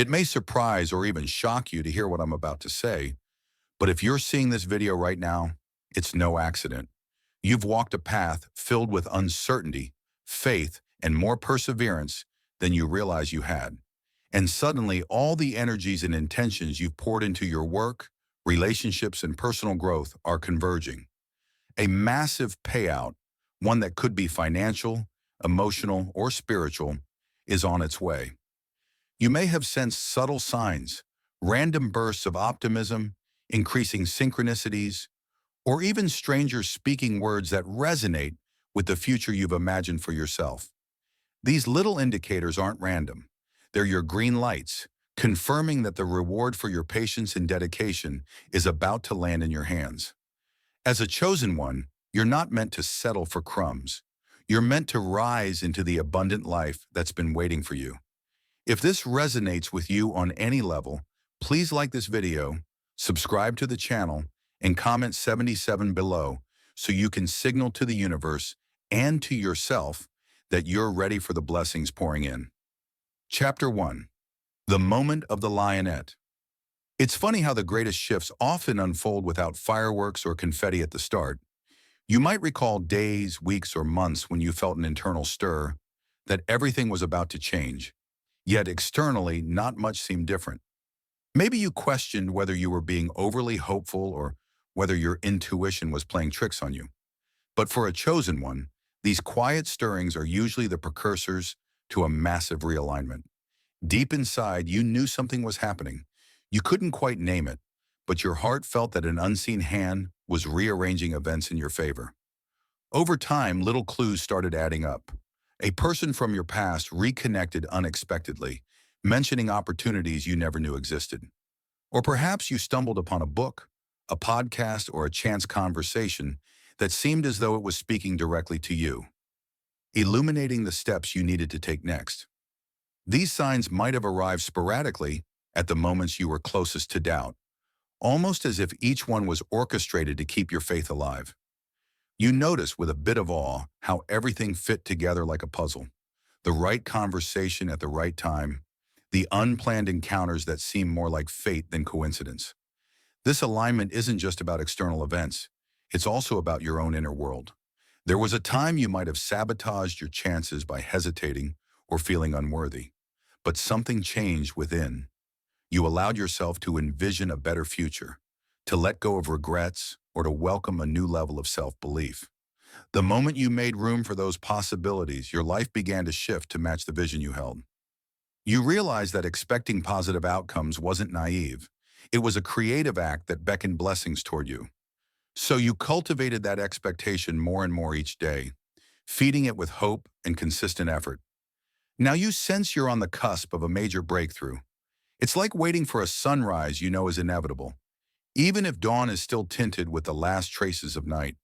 It may surprise or even shock you to hear what I'm about to say, but if you're seeing this video right now, it's no accident. You've walked a path filled with uncertainty, faith, and more perseverance than you realize you had. And suddenly, all the energies and intentions you've poured into your work, relationships, and personal growth are converging. A massive payout, one that could be financial, emotional, or spiritual, is on its way. You may have sensed subtle signs, random bursts of optimism, increasing synchronicities, or even strangers speaking words that resonate with the future you've imagined for yourself. These little indicators aren't random. They're your green lights, confirming that the reward for your patience and dedication is about to land in your hands. As a chosen one, you're not meant to settle for crumbs. You're meant to rise into the abundant life that's been waiting for you. If this resonates with you on any level, please like this video, subscribe to the channel, and comment 77 below so you can signal to the universe and to yourself that you're ready for the blessings pouring in. Chapter 1. The Moment of the Lionette. It's funny how the greatest shifts often unfold without fireworks or confetti at the start. You might recall days, weeks, or months when you felt an internal stir, that everything was about to change. Yet externally, not much seemed different. Maybe you questioned whether you were being overly hopeful or whether your intuition was playing tricks on you. But for a chosen one, these quiet stirrings are usually the precursors to a massive realignment. Deep inside, you knew something was happening. You couldn't quite name it, but your heart felt that an unseen hand was rearranging events in your favor. Over time, little clues started adding up. A person from your past reconnected unexpectedly, mentioning opportunities you never knew existed. Or perhaps you stumbled upon a book, a podcast, or a chance conversation that seemed as though it was speaking directly to you, illuminating the steps you needed to take next. These signs might have arrived sporadically at the moments you were closest to doubt, almost as if each one was orchestrated to keep your faith alive. You notice with a bit of awe how everything fit together like a puzzle. The right conversation at the right time, the unplanned encounters that seem more like fate than coincidence. This alignment isn't just about external events, it's also about your own inner world. There was a time you might have sabotaged your chances by hesitating or feeling unworthy, but something changed within. You allowed yourself to envision a better future, to let go of regrets, or to welcome a new level of self-belief. The moment you made room for those possibilities, your life began to shift to match the vision you held. You realized that expecting positive outcomes wasn't naive. It was a creative act that beckoned blessings toward you. So you cultivated that expectation more and more each day, feeding it with hope and consistent effort. Now you sense you're on the cusp of a major breakthrough. It's like waiting for a sunrise you know is inevitable, even if dawn is still tinted with the last traces of night.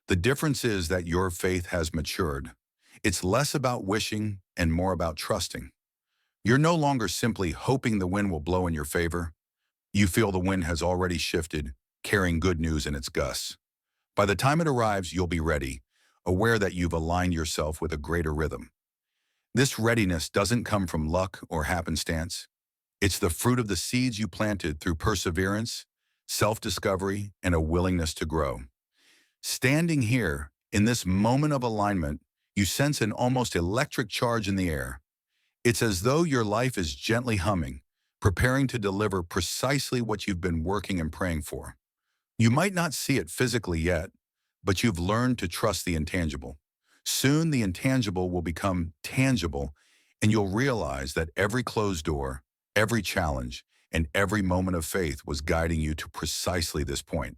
The difference is that your faith has matured. It's less about wishing and more about trusting. You're no longer simply hoping the wind will blow in your favor. You feel the wind has already shifted, carrying good news in its gusts. By the time it arrives, you'll be ready, aware that you've aligned yourself with a greater rhythm. This readiness doesn't come from luck or happenstance. It's the fruit of the seeds you planted through perseverance, self-discovery, and a willingness to grow. Standing here, in this moment of alignment, you sense an almost electric charge in the air. It's as though your life is gently humming, preparing to deliver precisely what you've been working and praying for. You might not see it physically yet, but you've learned to trust the intangible. Soon the intangible will become tangible, and you'll realize that every closed door, every challenge, and every moment of faith was guiding you to precisely this point,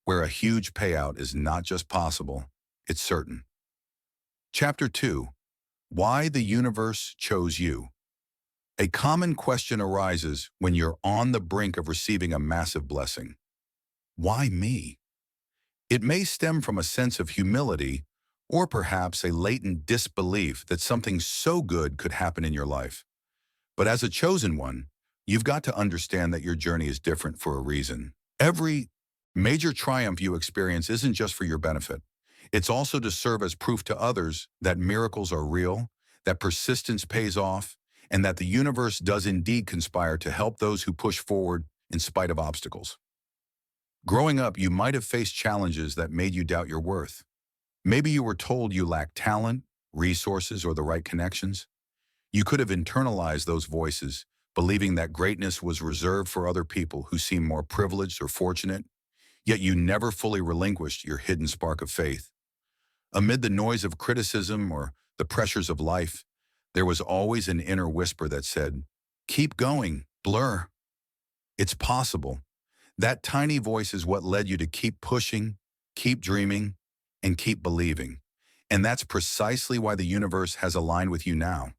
where a huge payout is not just possible, it's certain. Chapter 2. Why the Universe Chose You. A common question arises when you're on the brink of receiving a massive blessing. Why me? It may stem from a sense of humility or perhaps a latent disbelief that something so good could happen in your life. But as a chosen one, you've got to understand that your journey is different for a reason. Every major triumph you experience isn't just for your benefit. It's also to serve as proof to others that miracles are real, that persistence pays off, and that the universe does indeed conspire to help those who push forward in spite of obstacles. Growing up, you might have faced challenges that made you doubt your worth. Maybe you were told you lacked talent, resources, or the right connections. You could have internalized those voices, believing that greatness was reserved for other people who seem more privileged or fortunate, yet you never fully relinquished your hidden spark of faith. Amid the noise of criticism or the pressures of life, there was always an inner whisper that said, "Keep going, Blur. It's possible." That tiny voice is what led you to keep pushing, keep dreaming, and keep believing. And that's precisely why the universe has aligned with you now.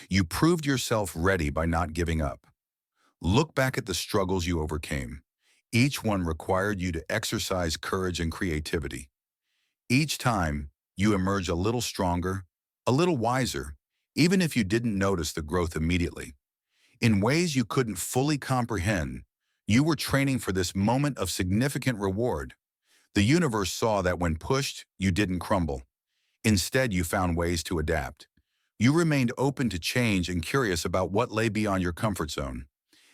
You proved yourself ready by not giving up. Look back at the struggles you overcame. Each one required you to exercise courage and creativity. Each time, you emerge a little stronger, a little wiser, even if you didn't notice the growth immediately. In ways you couldn't fully comprehend, you were training for this moment of significant reward. The universe saw that when pushed, you didn't crumble. Instead, you found ways to adapt. You remained open to change and curious about what lay beyond your comfort zone.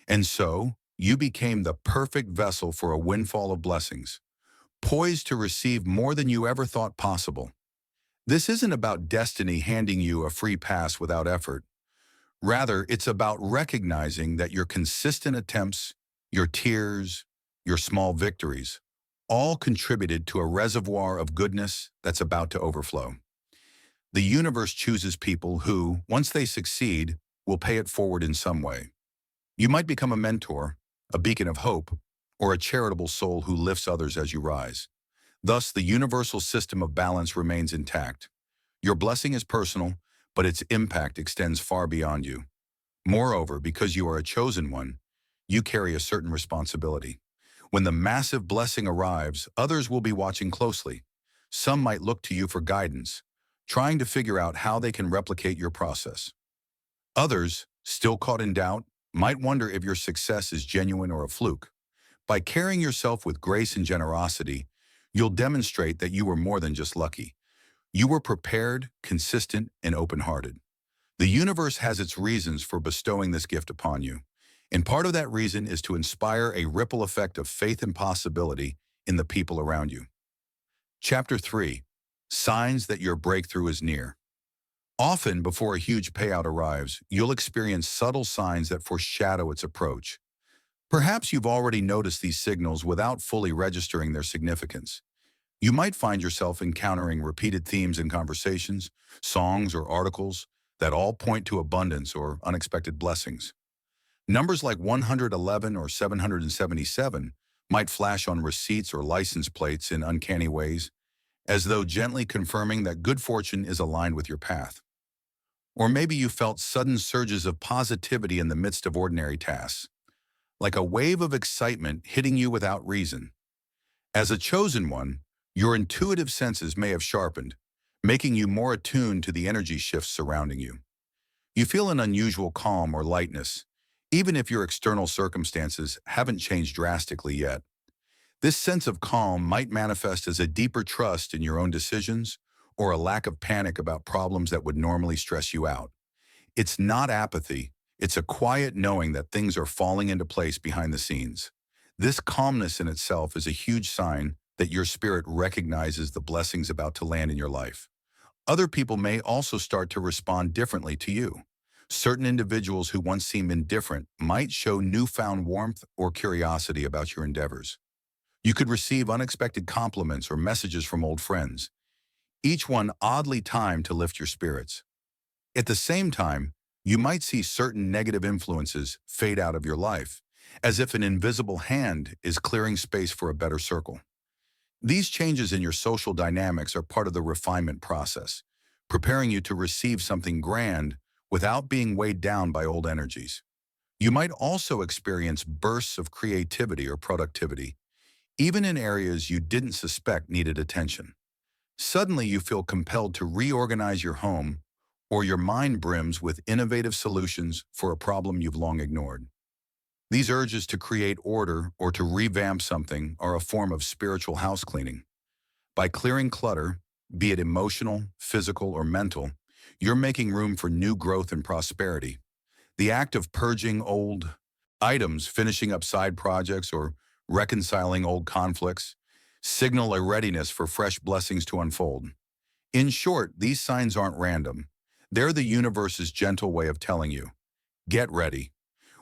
And so, you became the perfect vessel for a windfall of blessings, poised to receive more than you ever thought possible. This isn't about destiny handing you a free pass without effort. Rather, it's about recognizing that your consistent attempts, your tears, your small victories, all contributed to a reservoir of goodness that's about to overflow. The universe chooses people who, once they succeed, will pay it forward in some way. You might become a mentor, a beacon of hope, or a charitable soul who lifts others as you rise. Thus, the universal system of balance remains intact. Your blessing is personal, but its impact extends far beyond you. Moreover, because you are a chosen one, you carry a certain responsibility. When the massive blessing arrives, others will be watching closely. Some might look to you for guidance, trying to figure out how they can replicate your process. Others, still caught in doubt, might wonder if your success is genuine or a fluke. By carrying yourself with grace and generosity, you'll demonstrate that you were more than just lucky. You were prepared, consistent, and open-hearted. The universe has its reasons for bestowing this gift upon you, and part of that reason is to inspire a ripple effect of faith and possibility in the people around you. Chapter 3. Signs that your breakthrough is near. Often, before a huge payout arrives, you'll experience subtle signs that foreshadow its approach. Perhaps you've already noticed these signals without fully registering their significance. You might find yourself encountering repeated themes in conversations, songs, or articles that all point to abundance or unexpected blessings. Numbers like 111 or 777 might flash on receipts or license plates in uncanny ways, as though gently confirming that good fortune is aligned with your path. Or maybe you felt sudden surges of positivity in the midst of ordinary tasks, like a wave of excitement hitting you without reason. As a chosen one, your intuitive senses may have sharpened, making you more attuned to the energy shifts surrounding you. You feel an unusual calm or lightness, even if your external circumstances haven't changed drastically yet. This sense of calm might manifest as a deeper trust in your own decisions or a lack of panic about problems that would normally stress you out. It's not apathy, it's a quiet knowing that things are falling into place behind the scenes. This calmness in itself is a huge sign that your spirit recognizes the blessings about to land in your life. Other people may also start to respond differently to you. Certain individuals who once seemed indifferent might show newfound warmth or curiosity about your endeavors. You could receive unexpected compliments or messages from old friends, each one oddly timed to lift your spirits. At the same time, you might see certain negative influences fade out of your life, as if an invisible hand is clearing space for a better circle. These changes in your social dynamics are part of the refinement process, preparing you to receive something grand without being weighed down by old energies. You might also experience bursts of creativity or productivity, even in areas you didn't suspect needed attention. Suddenly you feel compelled to reorganize your home, or your mind brims with innovative solutions for a problem you've long ignored. These urges to create order or to revamp something are a form of spiritual house cleaning. By clearing clutter, be it emotional, physical, or mental, you're making room for new growth and prosperity. The act of purging old items, finishing up side projects, or reconciling old conflicts signal a readiness for fresh blessings to unfold. In short, these signs aren't random. They're the universe's gentle way of telling you, get ready.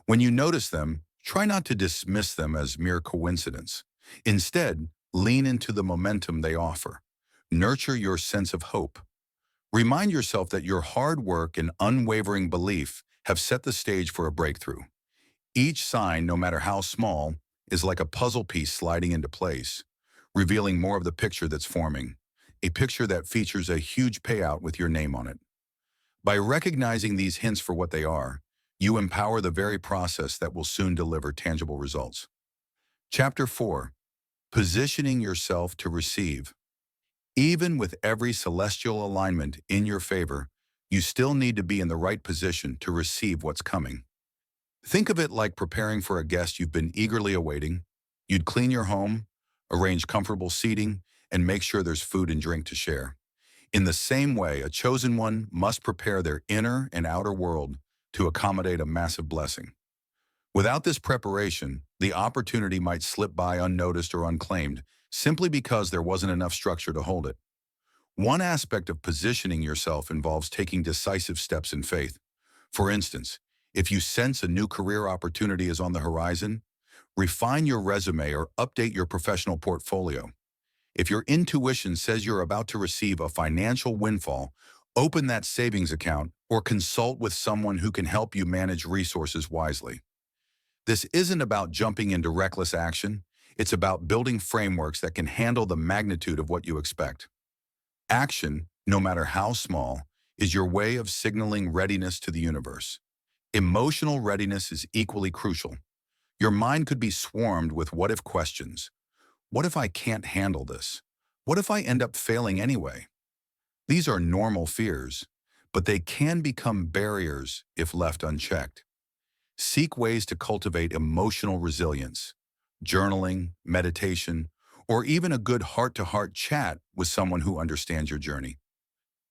When you notice them, try not to dismiss them as mere coincidence. Instead, lean into the momentum they offer. Nurture your sense of hope. Remind yourself that your hard work and unwavering belief have set the stage for a breakthrough. Each sign, no matter how small, is like a puzzle piece sliding into place, revealing more of the picture that's forming, a picture that features a huge payout with your name on it. By recognizing these hints for what they are, you empower the very process that will soon deliver tangible results. Chapter 4. Positioning yourself to receive. Even with every celestial alignment in your favor, you still need to be in the right position to receive what's coming. Think of it like preparing for a guest you've been eagerly awaiting. You'd clean your home, arrange comfortable seating, and make sure there's food and drink to share. In the same way, a chosen one must prepare their inner and outer world to accommodate a massive blessing. Without this preparation, the opportunity might slip by unnoticed or unclaimed, simply because there wasn't enough structure to hold it. One aspect of positioning yourself involves taking decisive steps in faith. For instance, if you sense a new career opportunity is on the horizon, refine your resume or update your professional portfolio. If your intuition says you're about to receive a financial windfall, open that savings account or consult with someone who can help you manage resources wisely. This isn't about jumping into reckless action. It's about building frameworks that can handle the magnitude of what you expect. Action, no matter how small, is your way of signaling readiness to the universe. Emotional readiness is equally crucial. Your mind could be swarmed with what-if questions. What if I can't handle this? What if I end up failing anyway? These are normal fears, but they can become barriers if left unchecked. Seek ways to cultivate emotional resilience. Journaling, meditation, or even a good heart-to-heart chat with someone who understands your journey.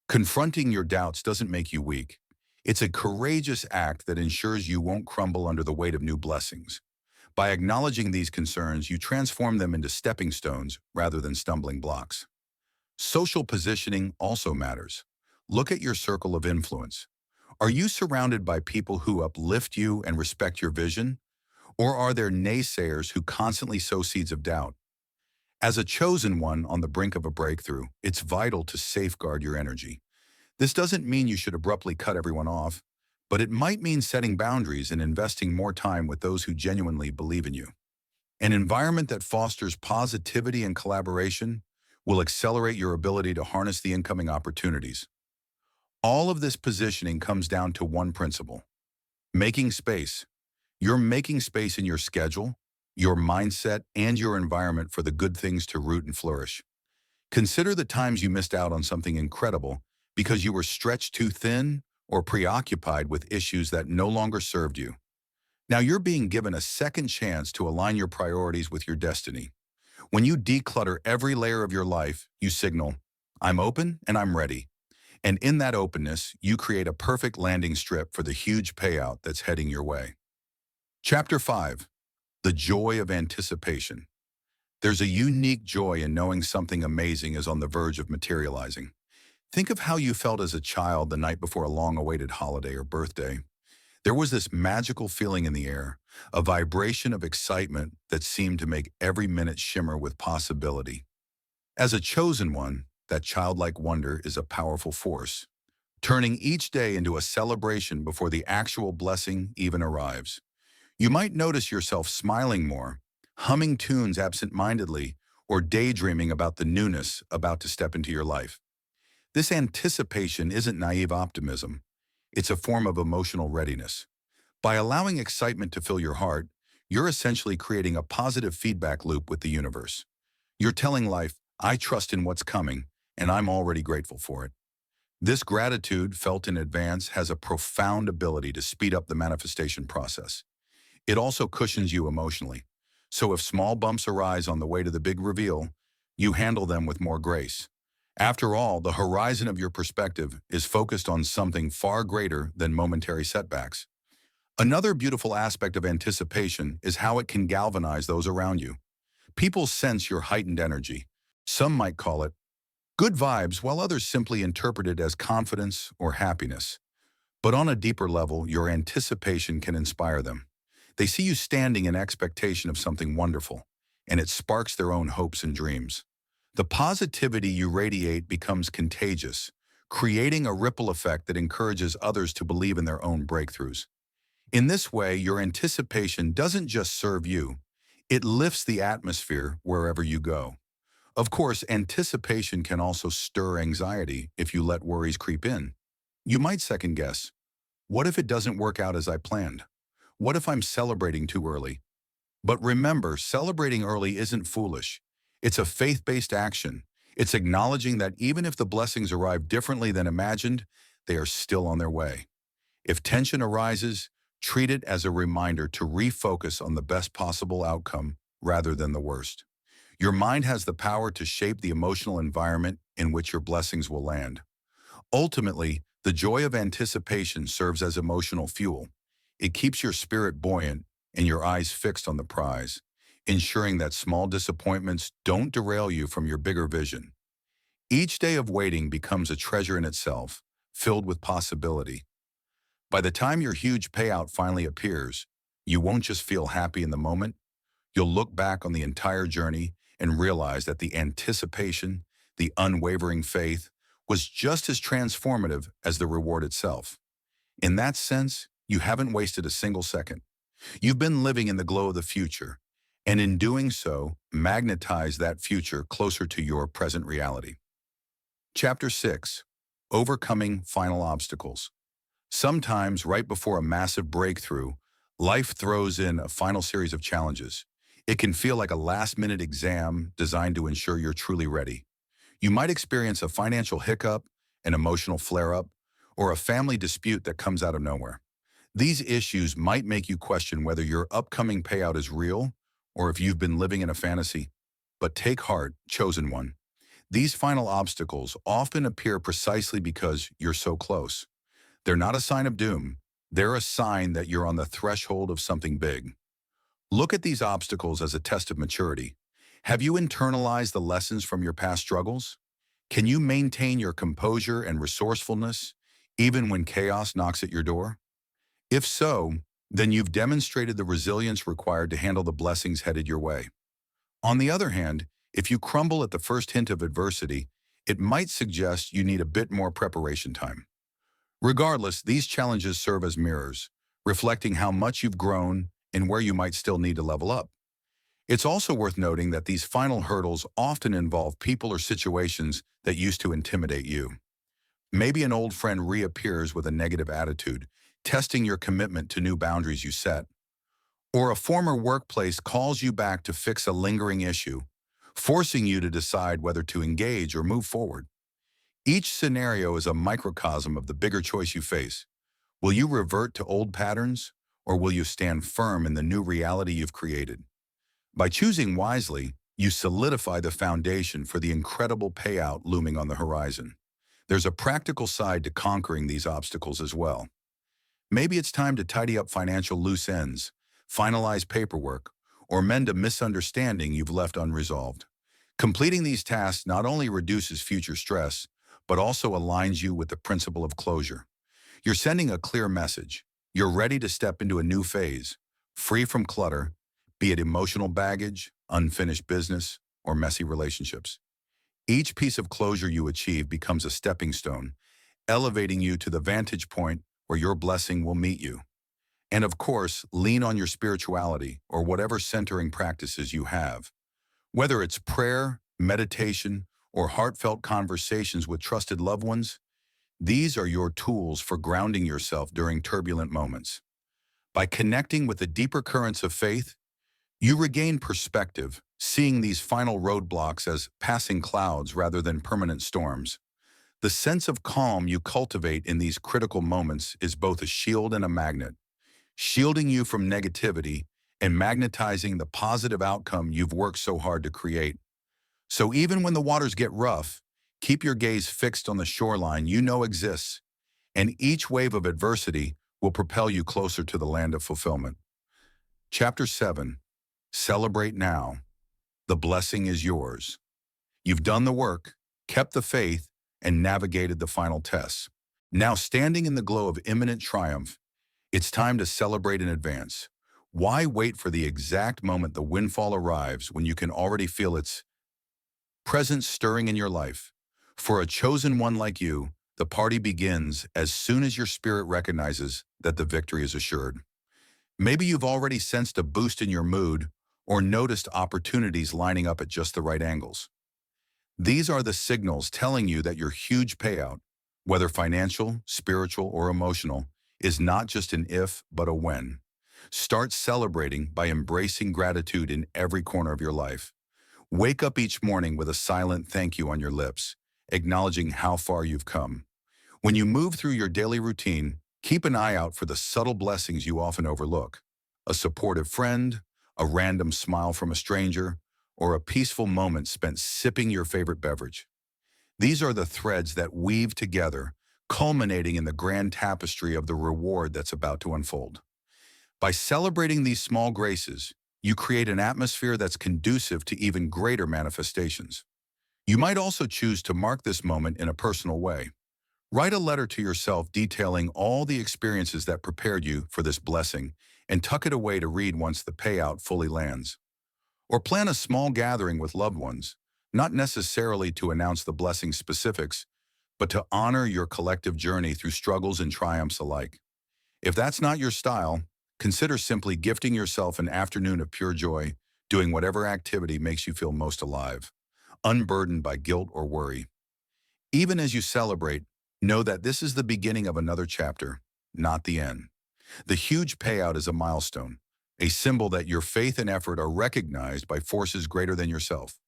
Confronting your doubts doesn't make you weak. It's a courageous act that ensures you won't crumble under the weight of new blessings. By acknowledging these concerns, you transform them into stepping stones rather than stumbling blocks. Social positioning also matters. Look at your circle of influence. Are you surrounded by people who uplift you and respect your vision? Or are there naysayers who constantly sow seeds of doubt? As a chosen one on the brink of a breakthrough, it's vital to safeguard your energy. This doesn't mean you should abruptly cut everyone off, but it might mean setting boundaries and investing more time with those who genuinely believe in you. An environment that fosters positivity and collaboration will accelerate your ability to harness the incoming opportunities. All of this positioning comes down to one principle: making space. You're making space in your schedule, your mindset, and your environment for the good things to root and flourish. Consider the times you missed out on something incredible because you were stretched too thin or preoccupied with issues that no longer served you. Now you're being given a second chance to align your priorities with your destiny. When you declutter every layer of your life, you signal, I'm open and I'm ready. And in that openness, you create a perfect landing strip for the huge payout that's heading your way. Chapter 5. The Joy of Anticipation. There's a unique joy in knowing something amazing is on the verge of materializing. Think of how you felt as a child the night before a long-awaited holiday or birthday. There was this magical feeling in the air, a vibration of excitement that seemed to make every minute shimmer with possibility. As a chosen one, that childlike wonder is a powerful force, turning each day into a celebration before the actual blessing even arrives. You might notice yourself smiling more, humming tunes absent-mindedly, or daydreaming about the newness about to step into your life. This anticipation isn't naive optimism. It's a form of emotional readiness. By allowing excitement to fill your heart, you're essentially creating a positive feedback loop with the universe. You're telling life, I trust in what's coming, and I'm already grateful for it. This gratitude, felt in advance, has a profound ability to speed up the manifestation process. It also cushions you emotionally. So if small bumps arise on the way to the big reveal, you handle them with more grace. After all, the horizon of your perspective is focused on something far greater than momentary setbacks. Another beautiful aspect of anticipation is how it can galvanize those around you. People sense your heightened energy. Some might call it good vibes, while others simply interpret it as confidence or happiness. But on a deeper level, your anticipation can inspire them. They see you standing in expectation of something wonderful, and it sparks their own hopes and dreams. The positivity you radiate becomes contagious, creating a ripple effect that encourages others to believe in their own breakthroughs. In this way, your anticipation doesn't just serve you, it lifts the atmosphere wherever you go. Of course, anticipation can also stir anxiety if you let worries creep in. You might second guess, what if it doesn't work out as I planned? What if I'm celebrating too early? But remember, celebrating early isn't foolish. It's a faith-based action. It's acknowledging that even if the blessings arrive differently than imagined, they are still on their way. If tension arises, treat it as a reminder to refocus on the best possible outcome rather than the worst. Your mind has the power to shape the emotional environment in which your blessings will land. Ultimately, the joy of anticipation serves as emotional fuel. It keeps your spirit buoyant and your eyes fixed on the prize, ensuring that small disappointments don't derail you from your bigger vision. Each day of waiting becomes a treasure in itself, filled with possibility. By the time your huge payout finally appears, you won't just feel happy in the moment. You'll look back on the entire journey and realize that the anticipation, the unwavering faith, was just as transformative as the reward itself. In that sense, you haven't wasted a single second. You've been living in the glow of the future, and in doing so, magnetize that future closer to your present reality. Chapter 6. Overcoming Final Obstacles. Sometimes, right before a massive breakthrough, life throws in a final series of challenges. It can feel like a last-minute exam designed to ensure you're truly ready. You might experience a financial hiccup, an emotional flare-up, or a family dispute that comes out of nowhere. These issues might make you question whether your upcoming payout is real or if you've been living in a fantasy. But take heart, chosen one. These final obstacles often appear precisely because you're so close. They're not a sign of doom. They're a sign that you're on the threshold of something big. Look at these obstacles as a test of maturity. Have you internalized the lessons from your past struggles? Can you maintain your composure and resourcefulness even when chaos knocks at your door? If so, then you've demonstrated the resilience required to handle the blessings headed your way. On the other hand, if you crumble at the first hint of adversity, it might suggest you need a bit more preparation time. Regardless, these challenges serve as mirrors, reflecting how much you've grown and where you might still need to level up. It's also worth noting that these final hurdles often involve people or situations that used to intimidate you. Maybe an old friend reappears with a negative attitude, testing your commitment to new boundaries you set. Or a former workplace calls you back to fix a lingering issue, forcing you to decide whether to engage or move forward. Each scenario is a microcosm of the bigger choice you face. Will you revert to old patterns, or will you stand firm in the new reality you've created? By choosing wisely, you solidify the foundation for the incredible payout looming on the horizon. There's a practical side to conquering these obstacles as well. Maybe it's time to tidy up financial loose ends, finalize paperwork, or mend a misunderstanding you've left unresolved. Completing these tasks not only reduces future stress, but also aligns you with the principle of closure. You're sending a clear message. You're ready to step into a new phase, free from clutter, be it emotional baggage, unfinished business, or messy relationships. Each piece of closure you achieve becomes a stepping stone, elevating you to the vantage point where your blessing will meet you. And of course, lean on your spirituality or whatever centering practices you have. Whether it's prayer, meditation, or heartfelt conversations with trusted loved ones, these are your tools for grounding yourself during turbulent moments. By connecting with the deeper currents of faith, you regain perspective, seeing these final roadblocks as passing clouds rather than permanent storms. The sense of calm you cultivate in these critical moments is both a shield and a magnet, shielding you from negativity and magnetizing the positive outcome you've worked so hard to create. So even when the waters get rough, keep your gaze fixed on the shoreline you know exists, and each wave of adversity will propel you closer to the land of fulfillment. Chapter 7. Celebrate now. The blessing is yours. You've done the work, kept the faith, and navigated the final tests. Now, standing in the glow of imminent triumph, it's time to celebrate in advance. Why wait for the exact moment the windfall arrives when you can already feel its presence stirring in your life? For a chosen one like you, the party begins as soon as your spirit recognizes that the victory is assured. Maybe you've already sensed a boost in your mood or noticed opportunities lining up at just the right angles. These are the signals telling you that your huge payout, whether financial, spiritual, or emotional, is not just an if, but a when. Start celebrating by embracing gratitude in every corner of your life. Wake up each morning with a silent thank you on your lips, acknowledging how far you've come. When you move through your daily routine, keep an eye out for the subtle blessings you often overlook. A supportive friend, a random smile from a stranger, or a peaceful moment spent sipping your favorite beverage. These are the threads that weave together, culminating in the grand tapestry of the reward that's about to unfold. By celebrating these small graces, you create an atmosphere that's conducive to even greater manifestations. You might also choose to mark this moment in a personal way. Write a letter to yourself detailing all the experiences that prepared you for this blessing and tuck it away to read once the payout fully lands. Or plan a small gathering with loved ones, not necessarily to announce the blessing specifics, but to honor your collective journey through struggles and triumphs alike. If that's not your style, consider simply gifting yourself an afternoon of pure joy, doing whatever activity makes you feel most alive, unburdened by guilt or worry. Even as you celebrate, know that this is the beginning of another chapter, not the end. The huge payout is a milestone, a symbol that your faith and effort are recognized by forces greater than yourself.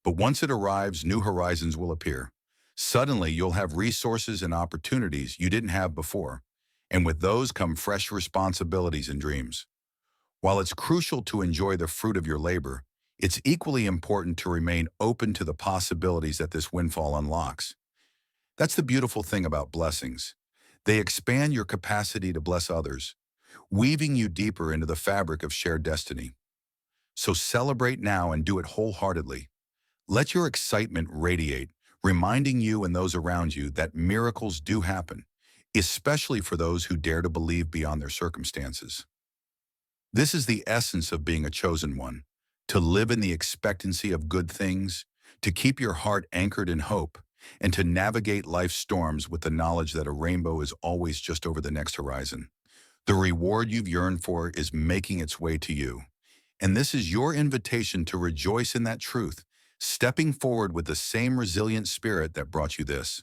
But once it arrives, new horizons will appear. Suddenly, you'll have resources and opportunities you didn't have before, and with those come fresh responsibilities and dreams. While it's crucial to enjoy the fruit of your labor, it's equally important to remain open to the possibilities that this windfall unlocks. That's the beautiful thing about blessings. They expand your capacity to bless others, weaving you deeper into the fabric of shared destiny. So celebrate now and do it wholeheartedly. Let your excitement radiate, reminding you and those around you that miracles do happen, especially for those who dare to believe beyond their circumstances. This is the essence of being a chosen one, to live in the expectancy of good things, to keep your heart anchored in hope, and to navigate life's storms with the knowledge that a rainbow is always just over the next horizon. The reward you've yearned for is making its way to you. And this is your invitation to rejoice in that truth, stepping forward with the same resilient spirit that brought you this.